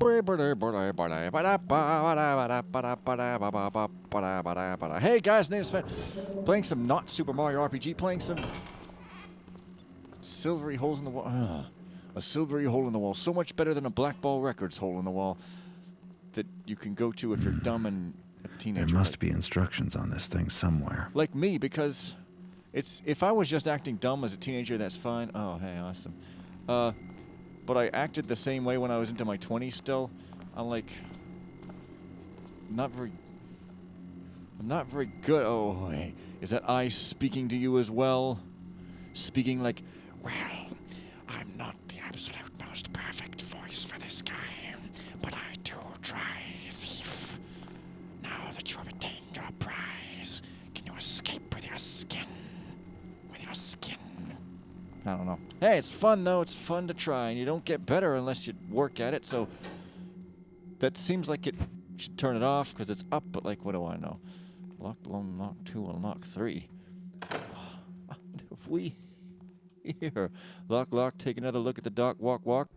Hey guys, name's Fen. Playing some not Super Mario RPG, playing some silvery holes in the wall. A silvery hole in the wall. So much better than a Black Ball Records hole in the wall that you can go to if you're dumb and a teenager. There must be instructions on this thing somewhere. Like me, because it's if I was just acting dumb as a teenager, that's fine. Oh, hey, awesome. But I acted the same way when I was into my 20s still. I'm not very good. Oh, hey, is that I speaking to you as well? Speaking like, well, I'm not the absolute most perfect voice for this guy, but I do try, thief. Now that you have attained your prize, can you escape with your skin? With your skin. I don't know. Hey, it's fun though. It's fun to try, and you don't get better unless you work at it, so that seems like it should turn it off because it's up, but like, what do I know? Lock 1, lock 2, unlock 3. What have we here? Lock, take another look at the dock, walk.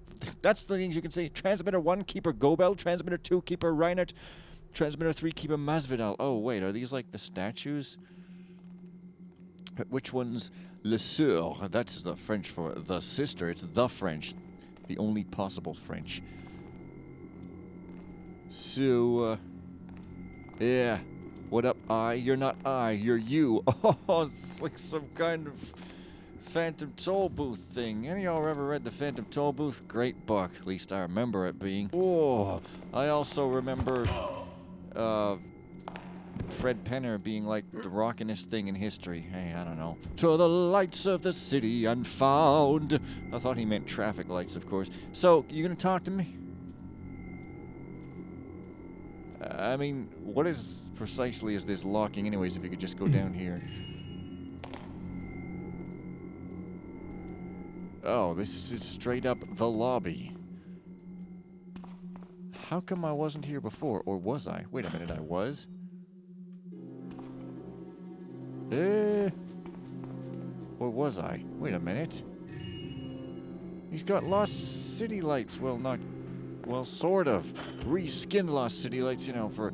That's the things you can see. Transmitter 1, Keeper Gobel. Transmitter 2, Keeper Reinhardt. Transmitter 3, Keeper Masvidal. Oh, wait, are these like the statues? Which one's Le Sœur? That is the French for the sister. It's the French. The only possible French. So, yeah. What up, I? You're not I, you're you. Oh, it's like some kind of Phantom Toll Booth thing. Any of y'all ever read the Phantom Toll Booth? Great book. At least I remember it being. Oh, I also remember Fred Penner being like the rockinest thing in history. Hey, I don't know. To the lights of the city unfound. I thought he meant traffic lights, of course. So, you gonna talk to me? I mean, what is precisely is this locking anyways, if you could just go down here? Oh, this is straight up the lobby. How come I wasn't here before? Or was I? Wait a minute, I was? Or was I? Wait a minute. He's got Lost City lights. Well, sort of. Reskin Lost City lights, you know, for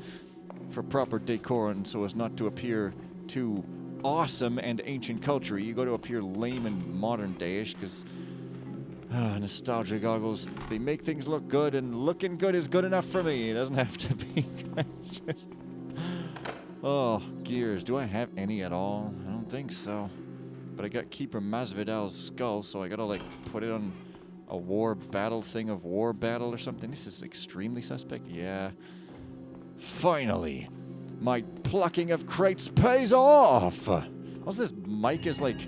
proper decor and so as not to appear too awesome and ancient culture. You got to appear lame and modern day-ish, because nostalgia goggles, they make things look good, and looking good is good enough for me. It doesn't have to be just... Oh, gears. Do I have any at all? I don't think so. But I got Keeper Masvidal's skull, so I gotta, like, put it on a war battle thing of war battle or something. This is extremely suspect. Yeah. Finally, my plucking of crates pays off. Also, this mic is like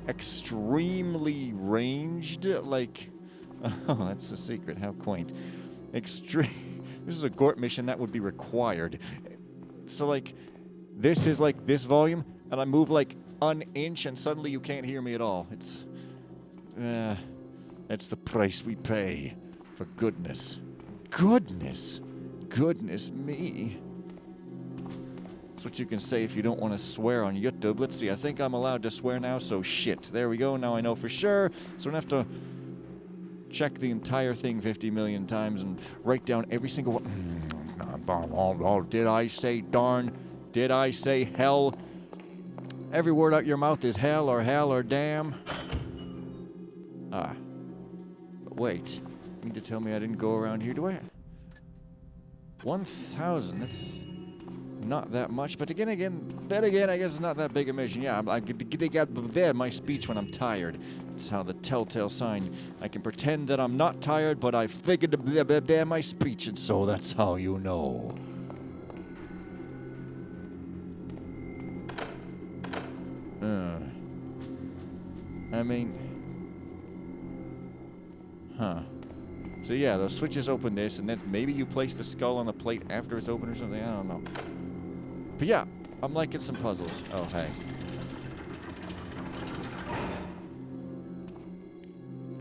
extremely ranged. Like, oh, that's a secret. How quaint. Extreme. This is a Gort mission that would be required. So, like, this is like this volume, and I move like an inch, and suddenly you can't hear me at all. It's, that's the price we pay for goodness. Goodness me. That's what you can say if you don't want to swear on YouTube. Let's see, I think I'm allowed to swear now, so shit. There we go, now I know for sure. So I don't have to check the entire thing 50 million times and write down every single one. Did I say darn? Did I say hell? Every word out your mouth is hell or damn. But wait. You mean to tell me I didn't go around here? Do I? 1,000. That's not that much. But then again, I guess it's not that big a mission. Yeah, I get there my speech when I'm tired. It's how the telltale sign. I can pretend that I'm not tired, but I figured to there my speech, and so that's how you know. I mean, So yeah, those switches open this, and then maybe you place the skull on the plate after it's open or something. I don't know. But yeah, I'm liking some puzzles. Oh, hey.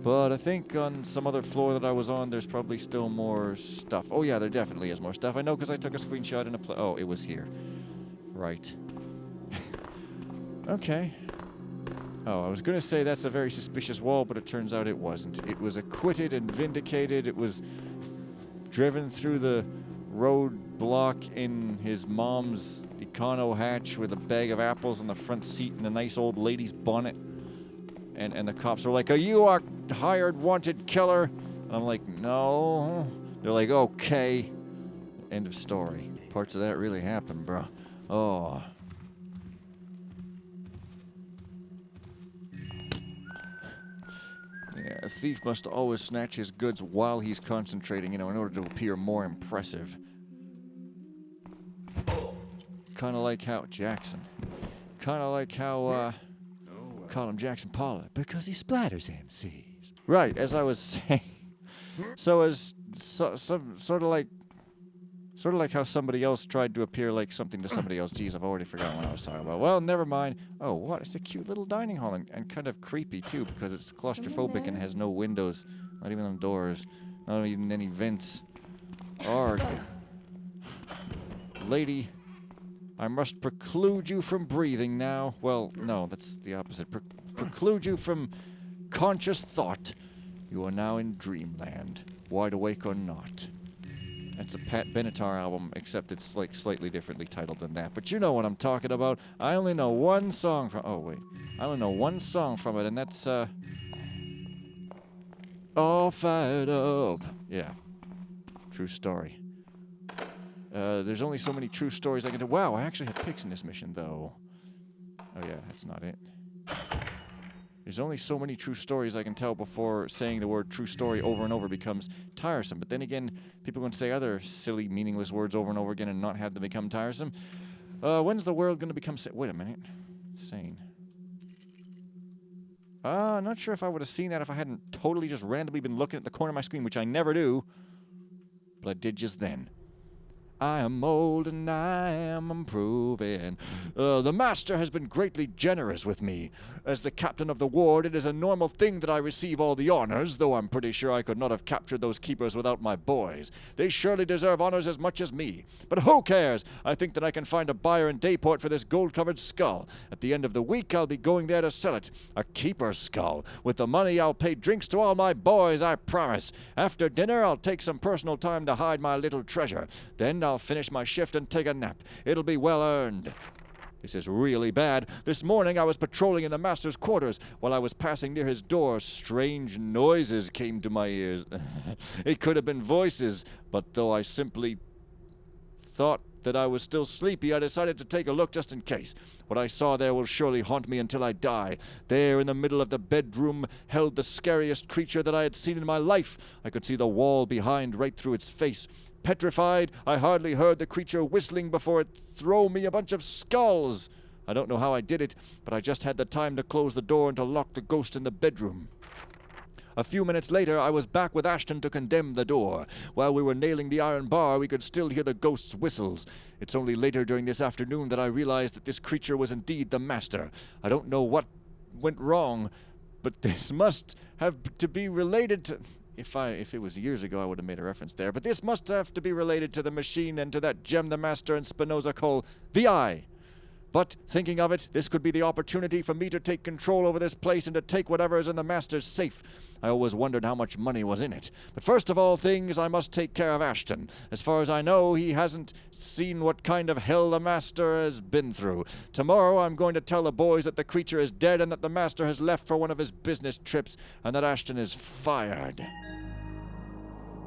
But I think on some other floor that I was on, there's probably still more stuff. Oh yeah, there definitely is more stuff. I know because I took a screenshot in a oh, it was here. Right. Okay. Oh, I was going to say that's a very suspicious wall, but it turns out it wasn't. It was acquitted and vindicated. It was driven through the roadblock in his mom's Econo hatch with a bag of apples in the front seat and a nice old lady's bonnet. And the cops are like, "Are you a hired wanted killer?" And I'm like, "No." They're like, "Okay." End of story. Parts of that really happened, bro. Oh. Yeah, a thief must always snatch his goods while he's concentrating, in order to appear more impressive. Kind of like how Jackson. Kind of like how, call him Jackson Pollock, because he splatters MCs. Right, as I was saying. So as sort of like how somebody else tried to appear like something to somebody else. Geez, I've already forgotten what I was talking about. Well, never mind. Oh, what? It's a cute little dining hall and kind of creepy, too, because it's claustrophobic and has no windows, not even on doors, not even any vents. Arg. Lady, I must preclude you from breathing now. Well, no, that's the opposite. Preclude you from conscious thought. You are now in dreamland, wide awake or not. That's a Pat Benatar album, except it's like slightly differently titled than that. But you know what I'm talking about. I only know one song from. Oh wait, I only know one song from it, and that's All Fired Up. Yeah, true story. There's only so many true stories I can do. Wow, I actually have picks in this mission though. Oh yeah, that's not it. There's only so many true stories I can tell before saying the word true story over and over becomes tiresome. But then again, people can say other silly, meaningless words over and over again and not have them become tiresome. When's the world going to become wait a minute. Sane. Not sure if I would have seen that if I hadn't totally just randomly been looking at the corner of my screen, which I never do. But I did just then. I am old and I am improving. The master has been greatly generous with me. As the captain of the ward, it is a normal thing that I receive all the honors, though I'm pretty sure I could not have captured those keepers without my boys. They surely deserve honors as much as me. But who cares? I think that I can find a buyer in Dayport for this gold-covered skull. At the end of the week, I'll be going there to sell it. A keeper's skull. With the money, I'll pay drinks to all my boys, I promise. After dinner, I'll take some personal time to hide my little treasure. Then I'll finish my shift and take a nap. It'll be well earned. This is really bad. This morning I was patrolling in the master's quarters. While I was passing near his door, strange noises came to my ears. It could have been voices, but though I simply thought that I was still sleepy, I decided to take a look just in case. What I saw there will surely haunt me until I die. There in the middle of the bedroom held the scariest creature that I had seen in my life. I could see the wall behind right through its face. Petrified, I hardly heard the creature whistling before it threw me a bunch of skulls. I don't know how I did it, but I just had the time to close the door and to lock the ghost in the bedroom. A few minutes later, I was back with Ashton to condemn the door. While we were nailing the iron bar, we could still hear the ghost's whistles. It's only later during this afternoon that I realized that this creature was indeed the master. I don't know what went wrong, but this must have to be related to... If it was years ago, I would have made a reference there. But this must have to be related to the machine and to that gem the master and Spinoza call the Eye. But, thinking of it, this could be the opportunity for me to take control over this place and to take whatever is in the master's safe. I always wondered how much money was in it. But first of all things, I must take care of Ashton. As far as I know, he hasn't seen what kind of hell the master has been through. Tomorrow, I'm going to tell the boys that the creature is dead and that the master has left for one of his business trips and that Ashton is fired.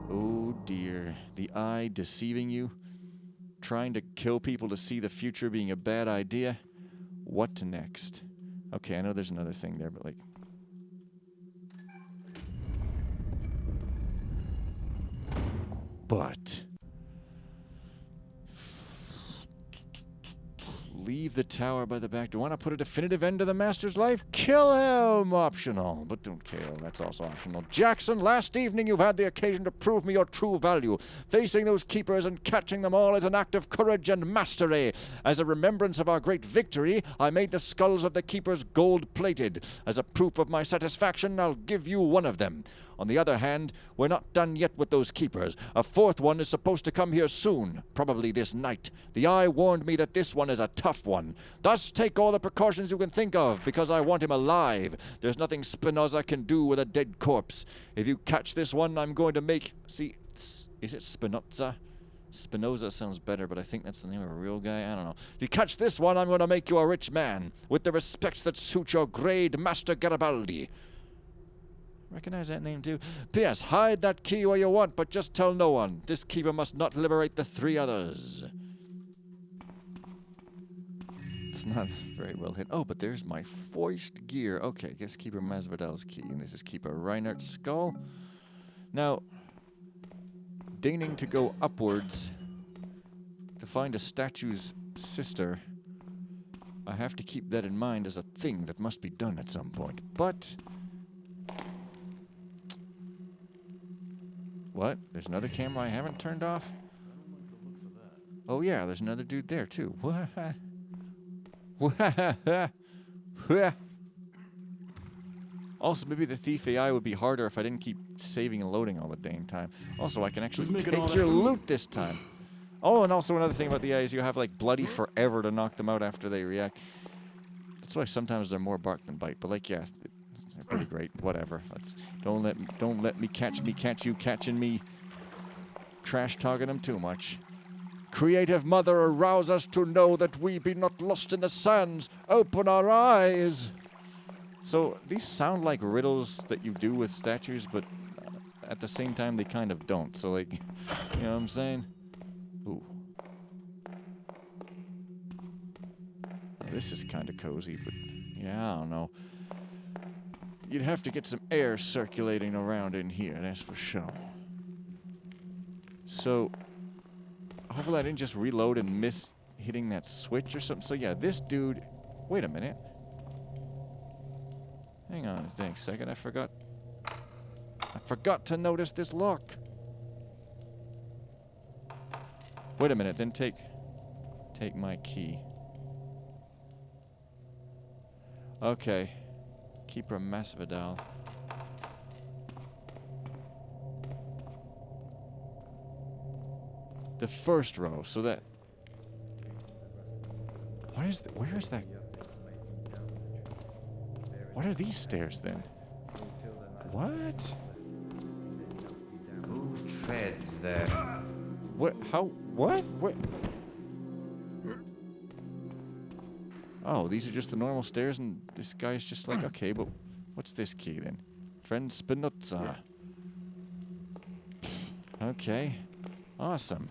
Oh dear, the Eye deceiving you? Trying to kill people to see the future being a bad idea? What next? Okay, I know there's another thing there, but like... But... Leave the tower by the back door. Want to put a definitive end to the master's life? Kill him! Optional. But don't kill. That's also optional. Jackson, last evening you've had the occasion to prove me your true value. Facing those keepers and catching them all is an act of courage and mastery. As a remembrance of our great victory, I made the skulls of the keepers gold-plated. As a proof of my satisfaction, I'll give you one of them. On the other hand, we're not done yet with those keepers. A fourth one is supposed to come here soon, probably this night. The Eye warned me that this one is a tough one. Thus, take all the precautions you can think of, because I want him alive. There's nothing Spinoza can do with a dead corpse. If you catch this one, I'm going to make... See, Is it Spinoza? Spinoza sounds better, but I think that's the name of a real guy. I don't know. If you catch this one, I'm going to make you a rich man, with the respect that suits your grade, Master Garibaldi. Recognize that name too? P.S. Hide that key where you want, but just tell no one. This keeper must not liberate the 3 others. It's not very well hit. Oh, but there's my foist gear. Okay, guess Keeper Masvidal's key. And this is Keeper Reinhardt's skull. Now, deigning to go upwards to find a statue's sister, I have to keep that in mind as a thing that must be done at some point. But... what? There's another camera I haven't turned off? Oh yeah, there's another dude there too. What? Also, maybe the thief AI would be harder if I didn't keep saving and loading all the dang time. Also, I can actually take your loot this time. Oh, and also another thing about the AI is you have like bloody forever to knock them out after they react. That's why sometimes they're more bark than bite. But like, yeah, they're pretty great. Whatever. Don't let me catch you catching me. Trash talking them too much. Creative Mother, arouse us to know that we be not lost in the sands. Open our eyes. So these sound like riddles that you do with statues, but at the same time they kind of don't. So like, you know what I'm saying? Ooh. Now, this is kind of cozy, but yeah, I don't know. You'd have to get some air circulating around in here, that's for sure. So, hopefully I didn't just reload and miss hitting that switch or something. So yeah, this dude... wait a minute. Hang on a dang second, I forgot to notice this lock. Wait a minute, then take my key. Okay. Keeper Masvidal. The first row, so that... where is that? What are these stairs then? What? Who treads there? What? How? What? What? Oh, these are just the normal stairs, and this guy's just like, okay, but what's this key then? Friend Spinoza. Okay. Awesome.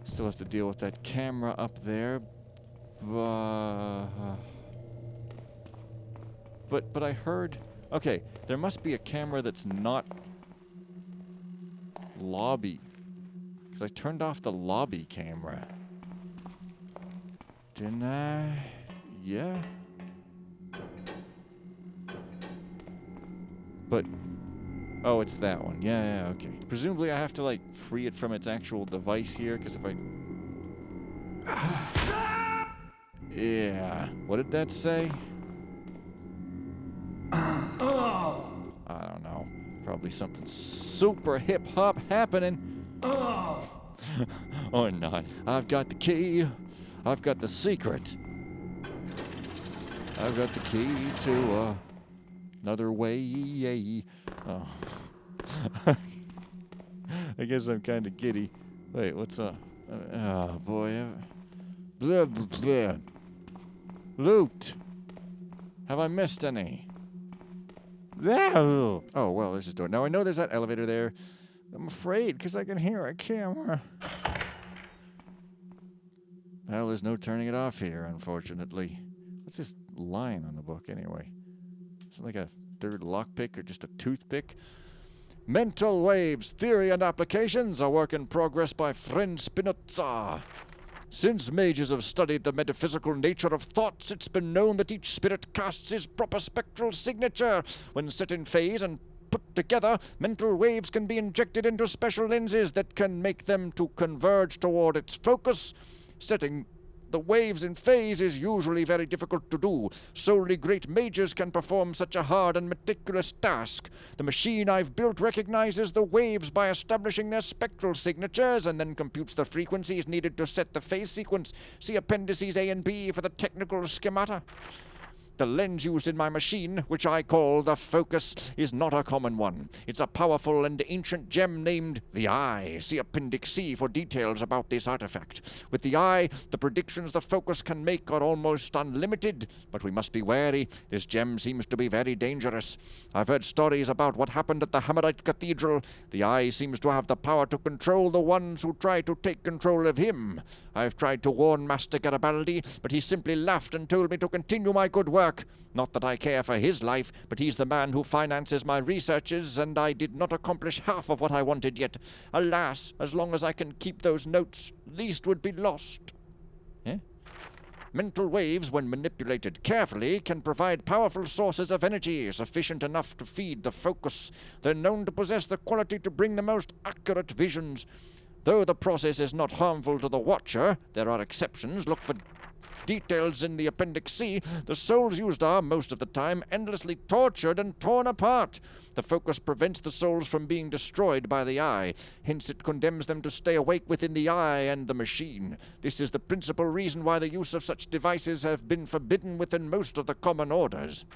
Still have to deal with that camera up there. But I heard... okay, there must be a camera that's not lobby. Because I turned off the lobby camera. Didn't I? Yeah. But... oh, it's that one. Yeah, okay. Presumably I have to, like, free it from its actual device here, because if I... yeah. What did that say? I don't know. Probably something super hip-hop happening. Or not. I've got the key. I've got the secret. I've got the key to another way. Oh. I guess I'm kind of giddy. Wait, what's up? Oh, boy. Blah, blah, blah. Loot. Have I missed any? Oh, well, there's this door. Now, I know there's that elevator there. I'm afraid, because I can hear a camera. Well, there's no turning it off here, unfortunately. What's this line on the book, anyway? Is it like a third lockpick or just a toothpick? Mental waves, theory and applications, a work in progress by friend Spinoza. Since mages have studied the metaphysical nature of thoughts, it's been known that each spirit casts his proper spectral signature. When set in phase and put together, mental waves can be injected into special lenses that can make them to converge toward its focus. Setting the waves in phase is usually very difficult to do. Solely great mages can perform such a hard and meticulous task. The machine I've built recognizes the waves by establishing their spectral signatures and then computes the frequencies needed to set the phase sequence. See appendices A and B for the technical schemata. The lens used in my machine, which I call the Focus, is not a common one. It's a powerful and ancient gem named the Eye. See Appendix C for details about this artifact. With the Eye, the predictions the Focus can make are almost unlimited, but we must be wary. This gem seems to be very dangerous. I've heard stories about what happened at the Hammerite Cathedral. The Eye seems to have the power to control the ones who try to take control of him. I've tried to warn Master Garibaldi, but he simply laughed and told me to continue my good work. Not that I care for his life, but he's the man who finances my researches, and I did not accomplish half of what I wanted yet. Alas, as long as I can keep those notes, least would be lost. Eh? Mental waves, when manipulated carefully, can provide powerful sources of energy, sufficient enough to feed the Focus. They're known to possess the quality to bring the most accurate visions. Though the process is not harmful to the Watcher, there are exceptions. Look for details in the Appendix C. The souls used are, most of the time, endlessly tortured and torn apart. The Focus prevents the souls from being destroyed by the Eye. Hence it condemns them to stay awake within the Eye and the machine. This is the principal reason why the use of such devices have been forbidden within most of the common orders.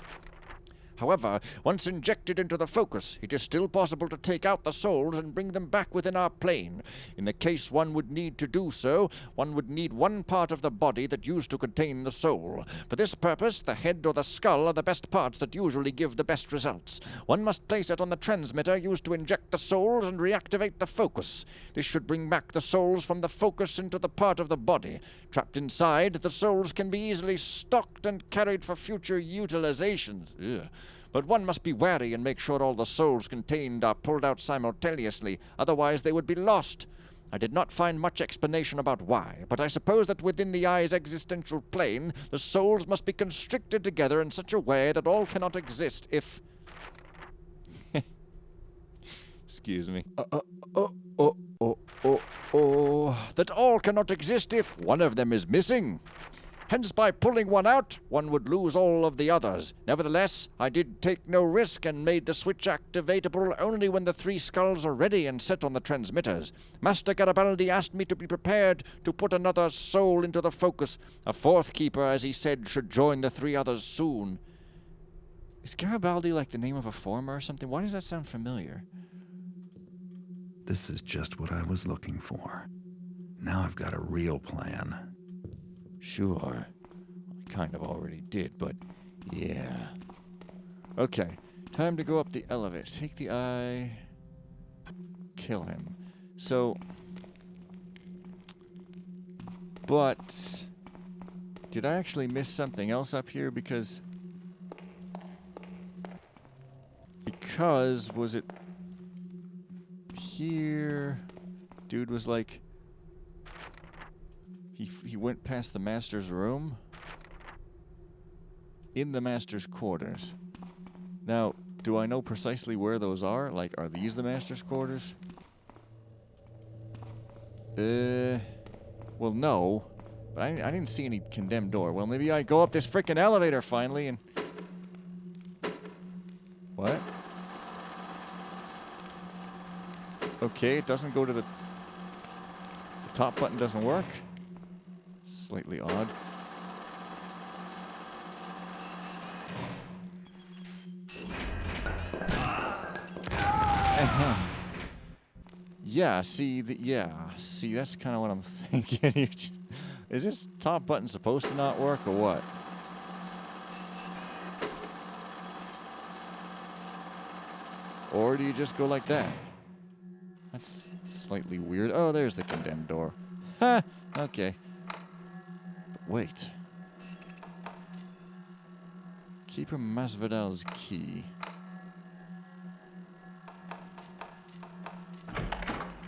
However, once injected into the Focus, it is still possible to take out the souls and bring them back within our plane. In the case one would need to do so, one would need one part of the body that used to contain the soul. For this purpose, the head or the skull are the best parts that usually give the best results. One must place it on the transmitter used to inject the souls and reactivate the Focus. This should bring back the souls from the Focus into the part of the body. Trapped inside, the souls can be easily stocked and carried for future utilizations. Ugh. But one must be wary and make sure all the souls contained are pulled out simultaneously, otherwise they would be lost. I did not find much explanation about why, but I suppose that within the Eye's existential plane, the souls must be constricted together in such a way that all cannot exist if... Excuse me. That all cannot exist if one of them is missing. Hence, by pulling one out, one would lose all of the others. Nevertheless, I did take no risk and made the switch activatable only when the 3 skulls are ready and set on the transmitters. Master Garibaldi asked me to be prepared to put another soul into the Focus. A 4th keeper, as he said, should join the 3 others soon. Is Garibaldi like the name of a former or something? Why does that sound familiar? This is just what I was looking for. Now I've got a real plan. Sure. I kind of already did, but yeah. Okay, time to go up the elevator. Take the Eye. Kill him. So... But... Did I actually miss something else up here? Because... was it... Here... Dude was like... He went past the Master's room? In the Master's quarters. Now, do I know precisely where those are? Like, are these the Master's quarters? Well, no. But I didn't see any condemned door. Well, maybe I go up this frickin' elevator finally and... What? Okay, it doesn't go to the... The top button doesn't work. Slightly odd. Yeah, see, that's kind of what I'm thinking. Is this top button supposed to not work or what? Or do you just go like that? That's slightly weird. Oh, there's the condemned door. Ha! Okay. But wait. Keeper Masvidal's key.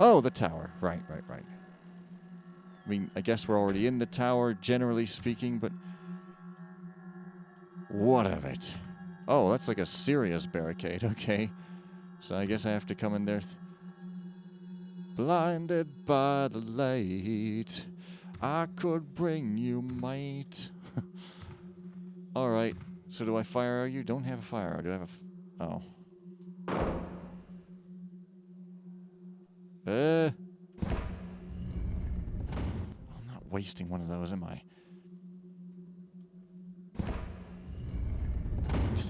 Oh, the tower. Right. I mean, I guess we're already in the tower, generally speaking, but... What of it? Oh, that's like a serious barricade, okay. So I guess I have to come in there. Blinded by the light, I could bring you might. Alright, so do I fire arrow you? Don't have a fire arrow. Do I have a... Oh. I'm not wasting one of those, am I?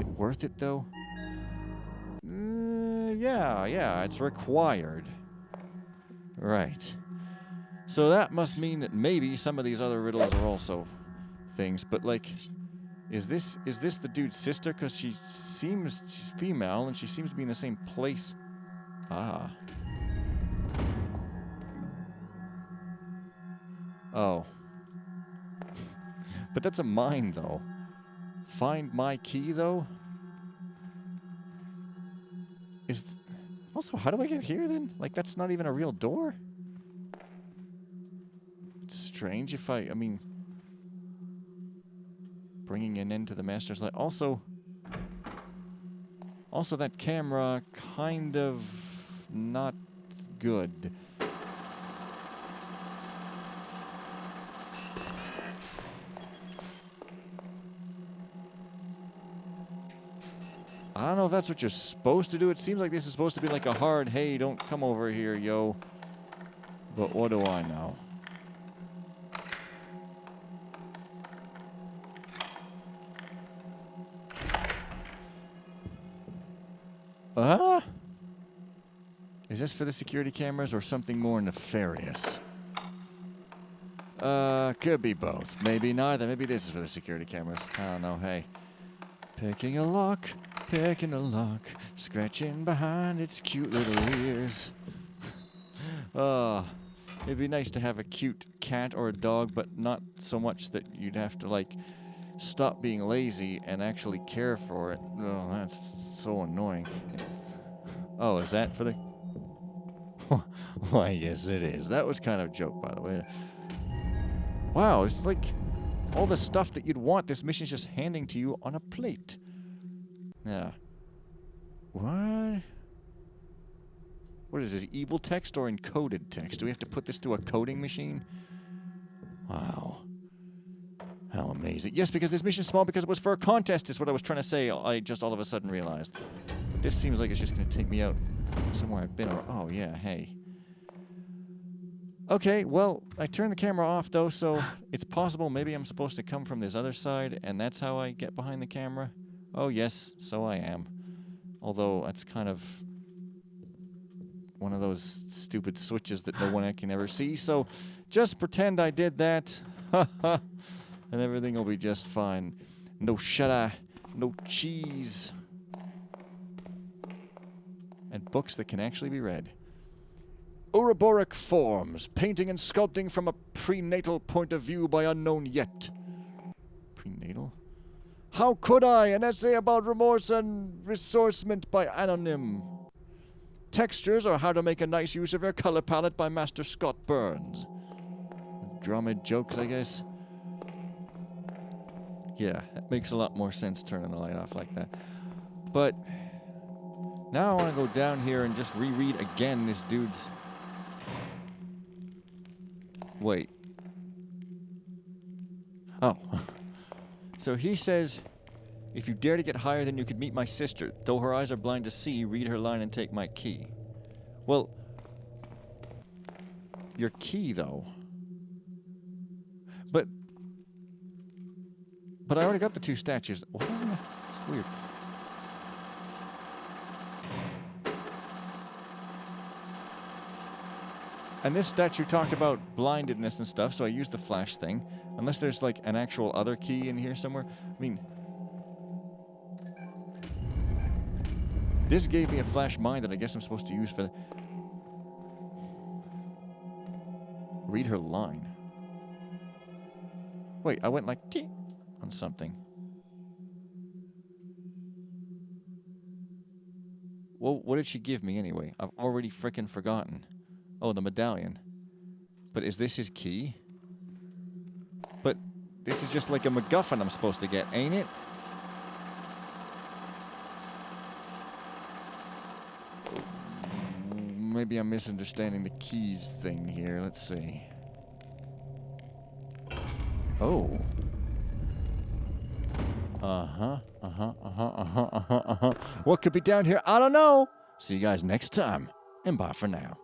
Is it worth it, though? Yeah, it's required. Right. So that must mean that maybe some of these other riddles are also things, but like, is this the dude's sister? Because she's female and she seems to be in the same place. Ah. Oh. But that's a mine, though. Find my key, though? Also, how do I get here, then? Like, that's not even a real door? It's strange if I mean... Bringing an end to the Master's Light. Also, that camera, kind of... not good. I don't know if that's what you're supposed to do. It seems like this is supposed to be like a hard, hey, don't come over here, yo. But what do I know? Is this for the security cameras or something more nefarious? Could be both. Maybe neither. Maybe this is for the security cameras. I don't know. Hey. Picking a lock, scratching behind its cute little ears. It'd be nice to have a cute cat or a dog, but not so much that you'd have to, like, stop being lazy and actually care for it. Oh, that's so annoying. Oh, is that for the... Why, yes, it is. That was kind of a joke, by the way. Wow, it's like all the stuff that you'd want, this mission's just handing to you on a plate. Yeah. What? What is this, evil text or encoded text? Do we have to put this through a coding machine? Wow. How amazing. Yes, because this mission's small because it was for a contest is what I was trying to say. I just all of a sudden realized. But this seems like it's just going to take me out somewhere I've been. Or, oh, yeah, hey. Okay, well, I turned the camera off, though, so it's possible maybe I'm supposed to come from this other side, and that's how I get behind the camera. Oh, yes, so I am. Although, that's kind of one of those stupid switches that no one can ever see, so just pretend I did that, and everything will be just fine. No cheddar, no cheese. And books that can actually be read. Ouroboros forms, painting and sculpting from a prenatal point of view by unknown yet. Prenatal? How could I? An essay about remorse and resourcement by Anonym. Textures or how to make a nice use of your color palette by Master Scott Burns. Drama jokes, I guess. Yeah, that makes a lot more sense turning the light off like that. But now I want to go down here and just reread again this dude's... Wait. Oh. So he says, if you dare to get higher than you could meet my sister, though her eyes are blind to see, read her line and take my key. Well, your key, though. But I already got the two statues. Why isn't that? It's weird. And this statue talked about blindedness and stuff, so I used the flash thing. Unless there's, like, an actual other key in here somewhere. I mean... This gave me a flash mine that I guess I'm supposed to use for the... Read her line. Wait, I went like, tee on something. Well, what did she give me anyway? I've already frickin' forgotten. Oh, the medallion. But is this his key? But this is just like a MacGuffin I'm supposed to get, ain't it? Maybe I'm misunderstanding the keys thing here. Let's see. Oh. What could be down here? I don't know. See you guys next time. And bye for now.